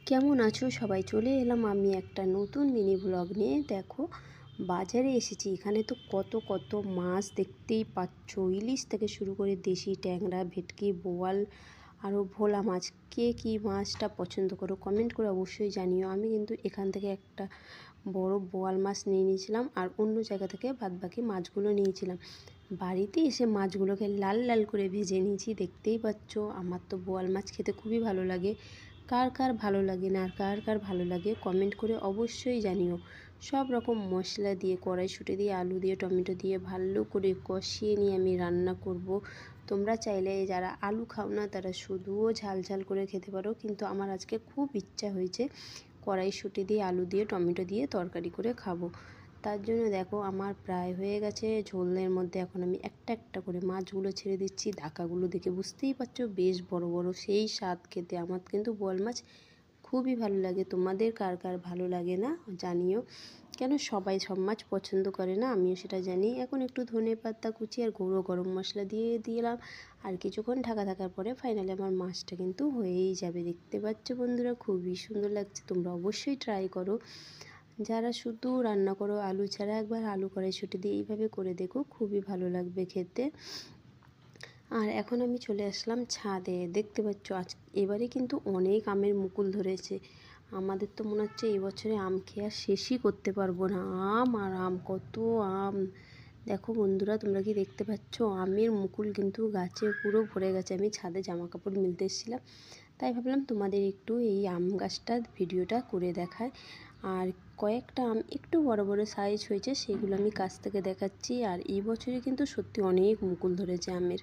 কেমন আছো সবাই? চলে এলাম আমি একটা নতুন মিনি ব্লগ নিয়ে। দেখো, বাজারে এসেছি। এখানে তো কত কত মাছ দেখতেই পাচ্ছ। ইলিশ থেকে শুরু করে দেশি ট্যাংরা, ভেটকি, বোয়াল, আরও ভোলা মাছ। কে কী মাছটা পছন্দ করো কমেন্ট করে অবশ্যই জানিও। আমি কিন্তু এখান থেকে একটা বড় বোয়াল মাছ নিয়ে নিয়েছিলাম, আর অন্য জায়গা থেকে বাদবাকি মাছগুলো নিয়েছিলাম। বাড়িতে এসে মাছগুলোকে লাল লাল করে ভেজে নিয়েছি। দেখতেই পাচ্ছ, আমার তো বোয়াল মাছ খেতে খুবই ভালো লাগে। কার কার ভালো লাগে না, আর কার কার ভালো লাগে কমেন্ট করে অবশ্যই জানিও। সব রকম মশলা দিয়ে, কড়াইশুঁটি দিয়ে, আলু দিয়ে, টমেটো দিয়ে ভালো করে কষিয়ে নিয়ে আমি রান্না করব। তোমরা চাইলে যারা আলু খাও না তারা শুধুও ঝাল ঝাল করে খেতে পারো, কিন্তু আমার আজকে খুব ইচ্ছা হয়েছে কড়াইশুঁটি দিয়ে, আলু দিয়ে, টমেটো দিয়ে তরকারি করে খাবো। তার জন্য দেখো, আমার প্রায় হয়ে গেছে। ঝোলের মধ্যে এখন আমি একটা একটা করে মাছগুলো ছেড়ে দিচ্ছি। ঢাকাগুলো দেখে বুঝতেই পারছো বেশ বড় বড়, সেই স্বাদ খেতে। আমার কিন্তু বোয়াল মাছ খুবই ভালো লাগে। তোমাদের কার কার ভালো লাগে না জানিও। কেন সবাই সব মাছ পছন্দ করে না, আমিও সেটা জানি। এখন একটু ধনেপাতা কুচি আর গুঁড়ো গরম মশলা দিয়ে দিলাম, আর কিছুক্ষণ ঢাকা থাকার পরে ফাইনালি আমার মাছটা কিন্তু হয়েই যাবে। দেখতে পাচ্ছ বন্ধুরা, খুবই সুন্দর লাগছে। তোমরা অবশ্যই ট্রাই করো। যারা শুধু রান্না করো আলু ছাড়া, একবার আলু কড়াইশুঁটি দিয়ে এইভাবে করে দেখো, খুবই ভালো লাগবে খেতে। আর এখন আমি চলে আসলাম ছাদে। দেখতে পাচ্ছ এবারে কিন্তু অনেক আমের মুকুল ধরেছে। আমাদের তো মনে হচ্ছে এবছরে আম খেয়ে আর শেষই করতে পারবো না। আম আর আম, কত আম! দেখো বন্ধুরা, তোমরা কি দেখতে পাচ্ছ? আমের মুকুল কিন্তু গাছে পুরো ভরে গেছে। আমি ছাদে জামা কাপড় মেলতে এসেছিলাম, তাই ভাবলাম তোমাদের একটু এই আম গাছটার ভিডিওটা করে দেখায়। আর কয়েকটা আম একটু বড় বড় সাইজ হয়েছে, সেগুলো আমি কাছ থেকে দেখাচ্ছি। আর এই বছরে কিন্তু সত্যি অনেক মুকুল ধরেছে আমের।